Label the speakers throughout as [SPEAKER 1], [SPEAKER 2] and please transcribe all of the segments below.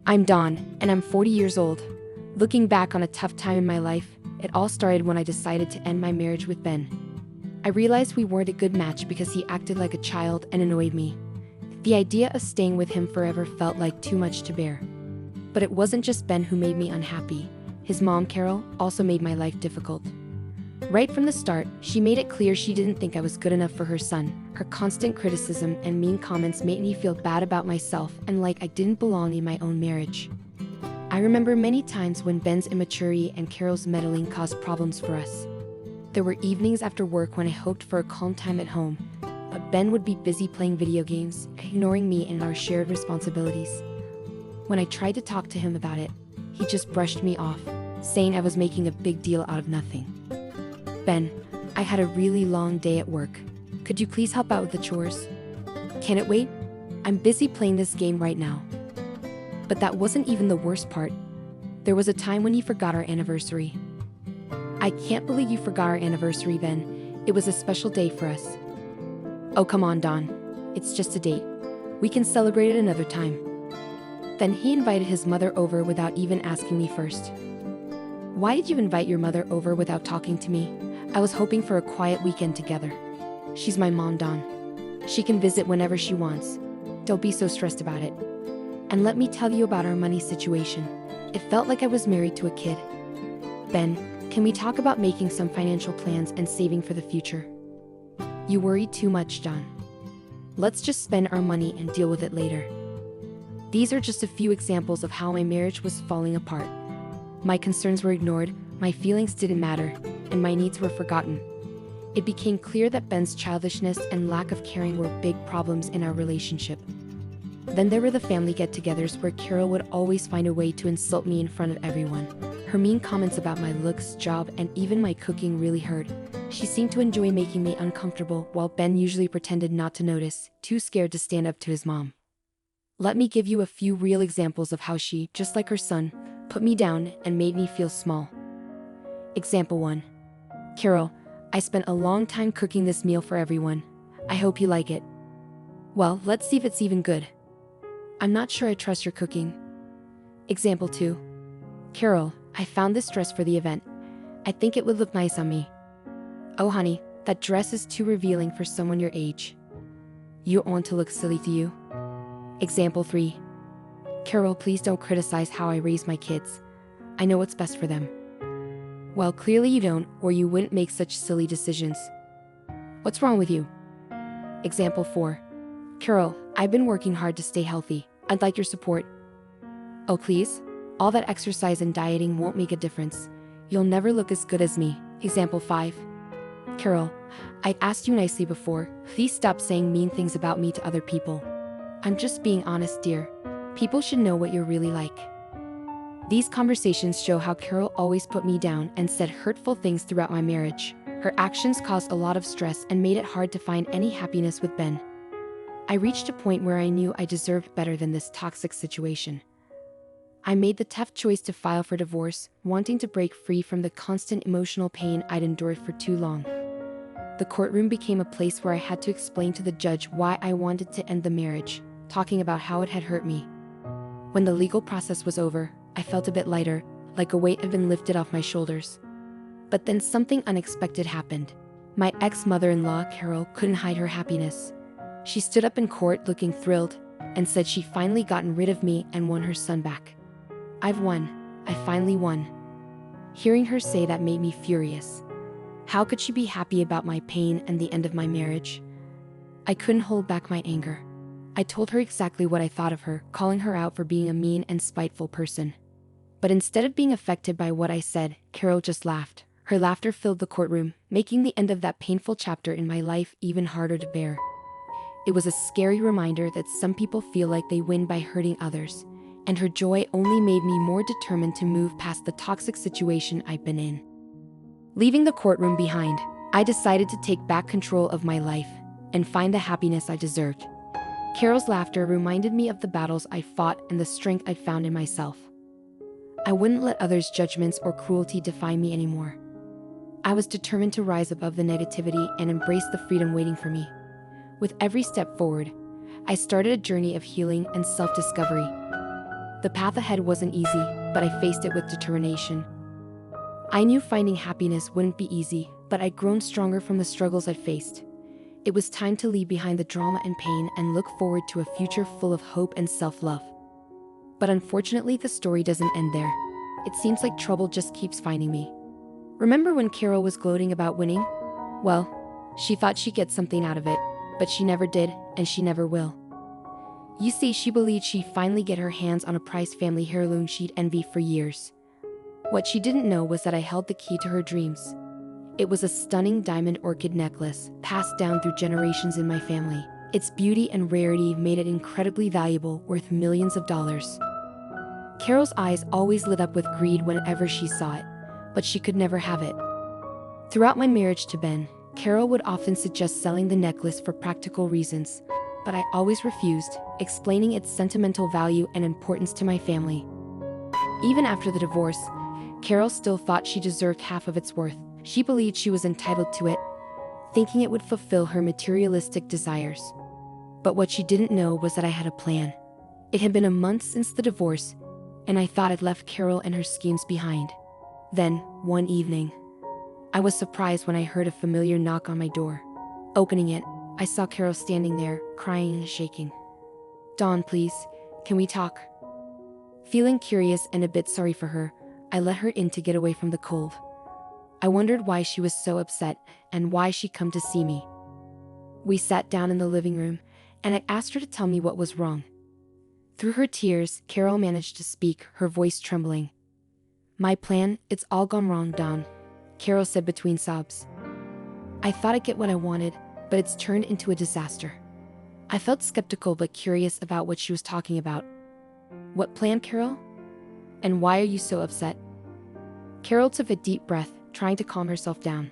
[SPEAKER 1] I'm Dawn, and I'm 40 years old. Looking back on a tough time in my life, it all started when I decided to end my marriage with Ben. I realized we weren't a good match because he acted like a child and annoyed me. The idea of staying with him forever felt like too much to bear. But it wasn't just Ben who made me unhappy. His mom, Carol, also made my life difficult. Right from the start, she made it clear she didn't think I was good enough for her son. Her constant criticism and mean comments made me feel bad about myself and like I didn't belong in my own marriage. I remember many times when Ben's immaturity and Carol's meddling caused problems for us. There were evenings after work when I hoped for a calm time at home, but Ben would be busy playing video games, ignoring me and our shared responsibilities. When I tried to talk to him about it, he just brushed me off, saying I was making a big deal out of nothing. Ben, I had a really long day at work. Could you please help out with the chores? Can it wait? I'm busy playing this game right now. But that wasn't even the worst part. There was a time when you forgot our anniversary. I can't believe you forgot our anniversary, Ben. It was a special day for us. Oh, come on, Dawn. It's just a date. We can celebrate it another time. Then he invited his mother over without even asking me first. Why did you invite your mother over without talking to me? I was hoping for a quiet weekend together. She's my mom, Dawn. She can visit whenever she wants. Don't be so stressed about it. And let me tell you about our money situation. It felt like I was married to a kid. Ben, can we talk about making some financial plans and saving for the future? You worry too much, Dawn. Let's just spend our money and deal with it later. These are just a few examples of how my marriage was falling apart. My concerns were ignored, my feelings didn't matter, and my needs were forgotten. It became clear that Ben's childishness and lack of caring were big problems in our relationship. Then there were the family get-togethers where Carol would always find a way to insult me in front of everyone. Her mean comments about my looks, job, and even my cooking really hurt. She seemed to enjoy making me uncomfortable, while Ben usually pretended not to notice, too scared to stand up to his mom. Let me give you a few real examples of how she, just like her son, put me down and made me feel small. Example 1. Carol, I spent a long time cooking this meal for everyone. I hope you like it. Well, let's see if it's even good. I'm not sure I trust your cooking. Example 2. Carol, I found this dress for the event. I think it would look nice on me. Oh honey, that dress is too revealing for someone your age. You want to look silly to you? Example 3. Carol, please don't criticize how I raise my kids. I know what's best for them. Well, clearly you don't, or you wouldn't make such silly decisions. What's wrong with you? Example 4. Carol, I've been working hard to stay healthy. I'd like your support. Oh please? All that exercise and dieting won't make a difference. You'll never look as good as me. Example 5. Carol, I asked you nicely before. Please stop saying mean things about me to other people. I'm just being honest, dear. People should know what you're really like. These conversations show how Carol always put me down and said hurtful things throughout my marriage. Her actions caused a lot of stress and made it hard to find any happiness with Ben. I reached a point where I knew I deserved better than this toxic situation. I made the tough choice to file for divorce, wanting to break free from the constant emotional pain I'd endured for too long. The courtroom became a place where I had to explain to the judge why I wanted to end the marriage, talking about how it had hurt me. When the legal process was over, I felt a bit lighter, like a weight had been lifted off my shoulders. But then something unexpected happened. My ex-mother-in-law, Carol, couldn't hide her happiness. She stood up in court looking thrilled and said she'd finally gotten rid of me and won her son back. I've won. I finally won. Hearing her say that made me furious. How could she be happy about my pain and the end of my marriage? I couldn't hold back my anger. I told her exactly what I thought of her, calling her out for being a mean and spiteful person. But instead of being affected by what I said, Carol just laughed. Her laughter filled the courtroom, making the end of that painful chapter in my life even harder to bear. It was a scary reminder that some people feel like they win by hurting others, and her joy only made me more determined to move past the toxic situation I'd been in. Leaving the courtroom behind, I decided to take back control of my life and find the happiness I deserved. Carol's laughter reminded me of the battles I fought and the strength I'd found in myself. I wouldn't let others' judgments or cruelty define me anymore. I was determined to rise above the negativity and embrace the freedom waiting for me. With every step forward, I started a journey of healing and self-discovery. The path ahead wasn't easy, but I faced it with determination. I knew finding happiness wouldn't be easy, but I'd grown stronger from the struggles I'd faced. It was time to leave behind the drama and pain and look forward to a future full of hope and self-love. But unfortunately, the story doesn't end there. It seems like trouble just keeps finding me. Remember when Carol was gloating about winning? Well, she thought she'd get something out of it, but she never did, and she never will. You see, she believed she'd finally get her hands on a prized family heirloom she'd envied for years. What she didn't know was that I held the key to her dreams. It was a stunning diamond orchid necklace, passed down through generations in my family. Its beauty and rarity made it incredibly valuable, worth millions of dollars. Carol's eyes always lit up with greed whenever she saw it, but she could never have it. Throughout my marriage to Ben, Carol would often suggest selling the necklace for practical reasons, but I always refused, explaining its sentimental value and importance to my family. Even after the divorce, Carol still thought she deserved half of its worth. She believed she was entitled to it, thinking it would fulfill her materialistic desires. But what she didn't know was that I had a plan. It had been a month since the divorce, and I thought I'd left Carol and her schemes behind. Then, one evening, I was surprised when I heard a familiar knock on my door. Opening it, I saw Carol standing there, crying and shaking. "Dawn, please, can we talk?" Feeling curious and a bit sorry for her, I let her in to get away from the cold. I wondered why she was so upset and why she'd come to see me. We sat down in the living room, and I asked her to tell me what was wrong. Through her tears, Carol managed to speak, her voice trembling. "My plan, it's all gone wrong, Dawn," Carol said between sobs. "I thought I'd get what I wanted, but it's turned into a disaster." I felt skeptical but curious about what she was talking about. "What plan, Carol? And why are you so upset?" Carol took a deep breath, trying to calm herself down.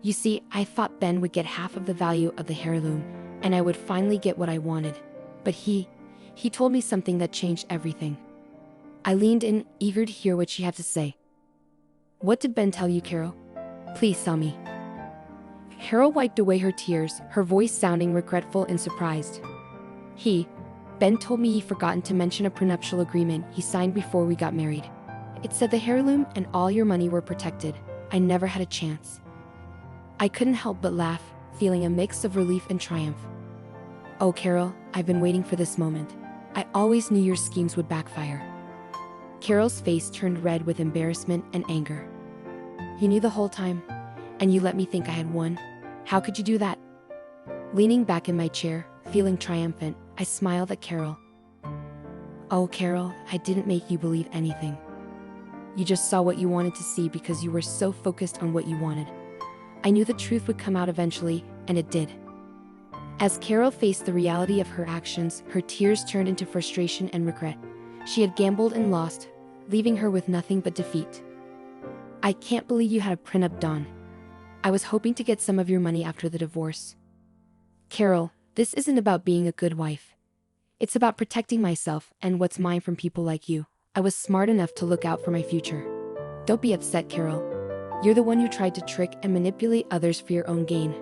[SPEAKER 1] "You see, I thought Ben would get half of the value of the heirloom, and I would finally get what I wanted. But he told me something that changed everything." I leaned in, eager to hear what she had to say. "What did Ben tell you, Carol? Please tell me." Carol wiped away her tears, her voice sounding regretful and surprised. Ben told me he'd forgotten to mention a prenuptial agreement he signed before we got married. It said the heirloom and all your money were protected. I never had a chance." I couldn't help but laugh, feeling a mix of relief and triumph. "Oh, Carol, I've been waiting for this moment. I always knew your schemes would backfire." Carol's face turned red with embarrassment and anger. "You knew the whole time, and you let me think I had won? How could you do that?" Leaning back in my chair, feeling triumphant, I smiled at Carol. "Oh, Carol, I didn't make you believe anything. You just saw what you wanted to see because you were so focused on what you wanted. I knew the truth would come out eventually, and it did." As Carol faced the reality of her actions, her tears turned into frustration and regret. She had gambled and lost, leaving her with nothing but defeat. "I can't believe you had a prenup, Dawn. I was hoping to get some of your money after the divorce." "Carol, this isn't about being a good wife. It's about protecting myself and what's mine from people like you. I was smart enough to look out for my future. Don't be upset, Carol. You're the one who tried to trick and manipulate others for your own gain."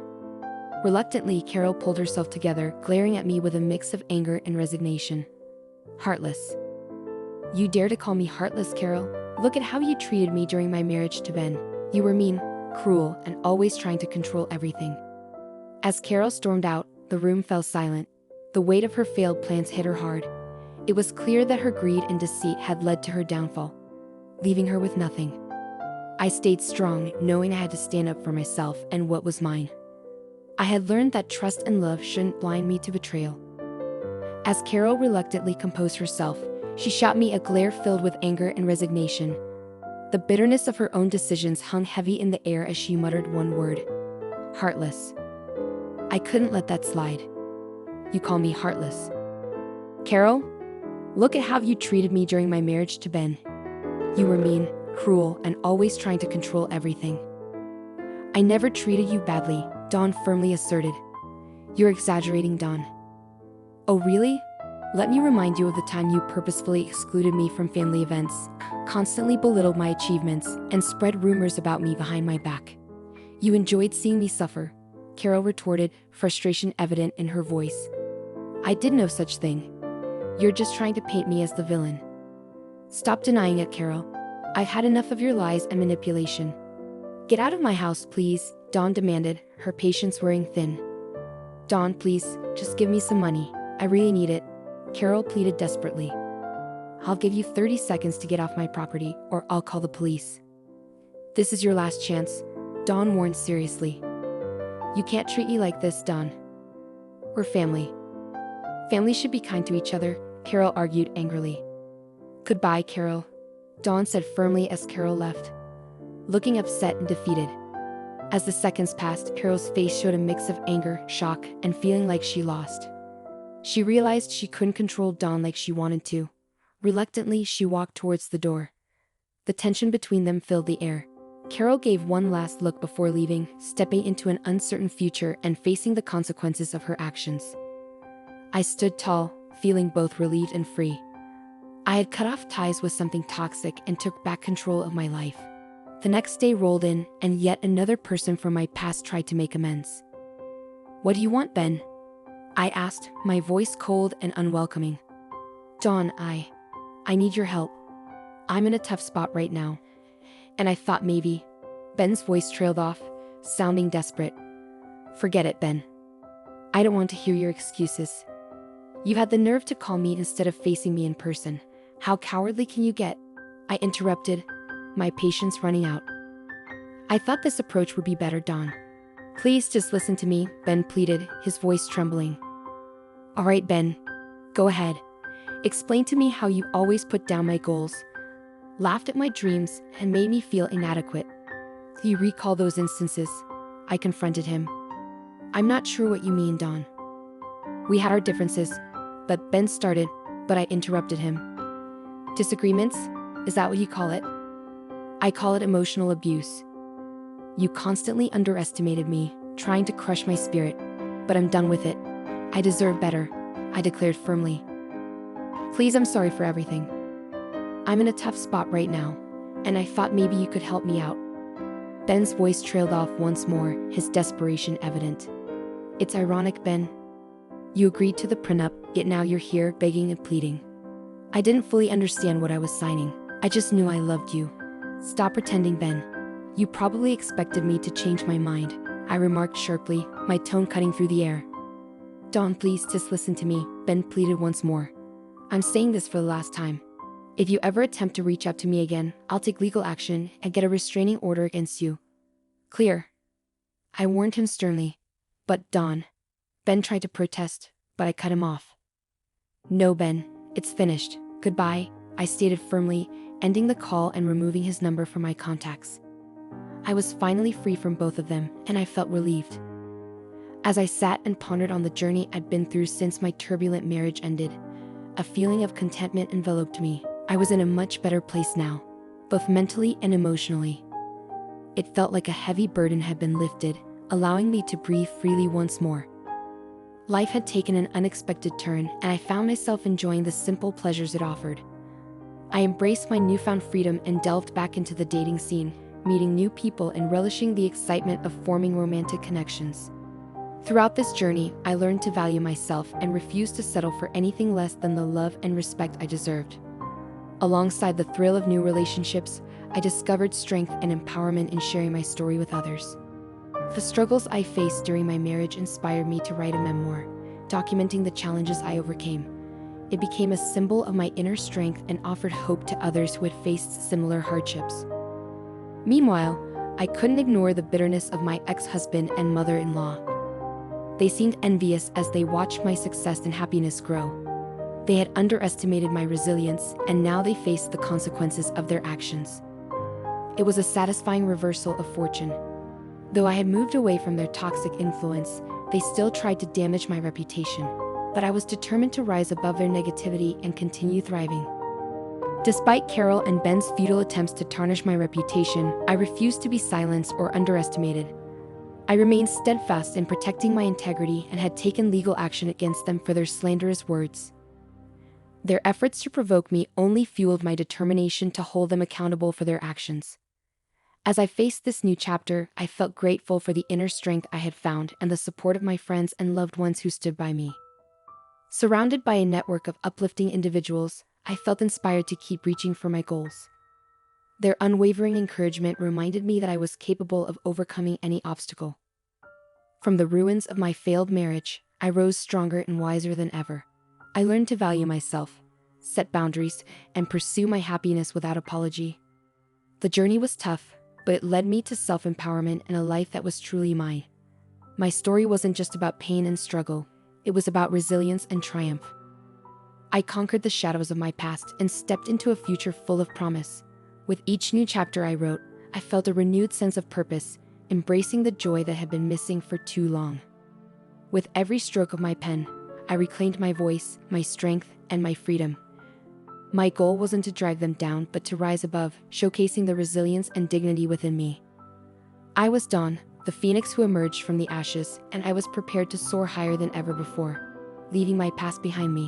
[SPEAKER 1] Reluctantly, Carol pulled herself together, glaring at me with a mix of anger and resignation. "Heartless. You dare to call me heartless, Carol? Look at how you treated me during my marriage to Ben. You were mean, cruel, and always trying to control everything." As Carol stormed out, the room fell silent. The weight of her failed plans hit her hard. It was clear that her greed and deceit had led to her downfall, leaving her with nothing. I stayed strong, knowing I had to stand up for myself and what was mine. I had learned that trust and love shouldn't blind me to betrayal. As Carol reluctantly composed herself, she shot me a glare filled with anger and resignation. The bitterness of her own decisions hung heavy in the air as she muttered one word: "Heartless." I couldn't let that slide. "You call me heartless? Carol, look at how you treated me during my marriage to Ben. You were mean, cruel, and always trying to control everything." "I never treated you badly," Dawn firmly asserted. "You're exaggerating, Dawn." "Oh, really? Let me remind you of the time you purposefully excluded me from family events, constantly belittled my achievements, and spread rumors about me behind my back. You enjoyed seeing me suffer," Carol retorted, frustration evident in her voice. "I did no such thing. You're just trying to paint me as the villain. Stop denying it, Carol. I've had enough of your lies and manipulation. Get out of my house, please, Dawn demanded, her patience wearing thin. Dawn, please, just give me some money. I really need it, Carol pleaded desperately. I'll give you 30 seconds to get off my property, or I'll call the police. This is your last chance, Dawn warned seriously. You can't treat me like this, Dawn. We're family. Family should be kind to each other, Carol argued angrily. Goodbye, Carol, Dawn said firmly as Carol left, looking upset and defeated. As the seconds passed, Carol's face showed a mix of anger, shock, and feeling like she lost. She realized she couldn't control Dawn like she wanted to. Reluctantly, she walked towards the door. The tension between them filled the air. Carol gave one last look before leaving, stepping into an uncertain future and facing the consequences of her actions. I stood tall, feeling both relieved and free. I had cut off ties with something toxic and took back control of my life. The next day rolled in, and yet another person from my past tried to make amends. What do you want, Ben? I asked, my voice cold and unwelcoming. Dawn, I need your help. I'm in a tough spot right now. And I thought maybe. Ben's voice trailed off, sounding desperate. Forget it, Ben. I don't want to hear your excuses. You had the nerve to call me instead of facing me in person. How cowardly can you get? I interrupted, my patience running out. I thought this approach would be better, Dawn. Please just listen to me, Ben pleaded, his voice trembling. All right, Ben. Go ahead. Explain to me how you always put down my goals, laughed at my dreams, and made me feel inadequate. Do you recall those instances? I confronted him. I'm not sure what you mean, Dawn. We had our differences, but Ben started, but I interrupted him. Disagreements? Is that what you call it? I call it emotional abuse. You constantly underestimated me, trying to crush my spirit, but I'm done with it. I deserve better, I declared firmly. Please, I'm sorry for everything. I'm in a tough spot right now, and I thought maybe you could help me out. Ben's voice trailed off once more, his desperation evident. It's ironic, Ben. You agreed to the prenup, yet now you're here begging and pleading. I didn't fully understand what I was signing. I just knew I loved you. Stop pretending, Ben. You probably expected me to change my mind, I remarked sharply, my tone cutting through the air. Dawn, please just listen to me, Ben pleaded once more. I'm saying this for the last time. If you ever attempt to reach out to me again, I'll take legal action and get a restraining order against you. Clear? I warned him sternly. But Dawn. Ben tried to protest, but I cut him off. No, Ben, it's finished. Goodbye, I stated firmly, ending the call and removing his number from my contacts. I was finally free from both of them, and I felt relieved. As I sat and pondered on the journey I'd been through since my turbulent marriage ended, a feeling of contentment enveloped me. I was in a much better place now, both mentally and emotionally. It felt like a heavy burden had been lifted, allowing me to breathe freely once more. Life had taken an unexpected turn, and I found myself enjoying the simple pleasures it offered. I embraced my newfound freedom and delved back into the dating scene, meeting new people and relishing the excitement of forming romantic connections. Throughout this journey, I learned to value myself and refused to settle for anything less than the love and respect I deserved. Alongside the thrill of new relationships, I discovered strength and empowerment in sharing my story with others. The struggles I faced during my marriage inspired me to write a memoir, documenting the challenges I overcame. It became a symbol of my inner strength and offered hope to others who had faced similar hardships. Meanwhile, I couldn't ignore the bitterness of my ex-husband and mother-in-law. They seemed envious as they watched my success and happiness grow. They had underestimated my resilience, and now they faced the consequences of their actions. It was a satisfying reversal of fortune. Though I had moved away from their toxic influence, they still tried to damage my reputation. But I was determined to rise above their negativity and continue thriving. Despite Carol and Ben's futile attempts to tarnish my reputation, I refused to be silenced or underestimated. I remained steadfast in protecting my integrity and had taken legal action against them for their slanderous words. Their efforts to provoke me only fueled my determination to hold them accountable for their actions. As I faced this new chapter, I felt grateful for the inner strength I had found and the support of my friends and loved ones who stood by me. Surrounded by a network of uplifting individuals, I felt inspired to keep reaching for my goals. Their unwavering encouragement reminded me that I was capable of overcoming any obstacle. From the ruins of my failed marriage, I rose stronger and wiser than ever. I learned to value myself, set boundaries, and pursue my happiness without apology. The journey was tough, but it led me to self-empowerment and a life that was truly mine. My story wasn't just about pain and struggle, it was about resilience and triumph. I conquered the shadows of my past and stepped into a future full of promise. With each new chapter I wrote, I felt a renewed sense of purpose, embracing the joy that had been missing for too long. With every stroke of my pen, I reclaimed my voice, my strength, and my freedom. My goal wasn't to drag them down, but to rise above, showcasing the resilience and dignity within me. I was Dawn, the phoenix who emerged from the ashes, and I was prepared to soar higher than ever before, leaving my past behind me.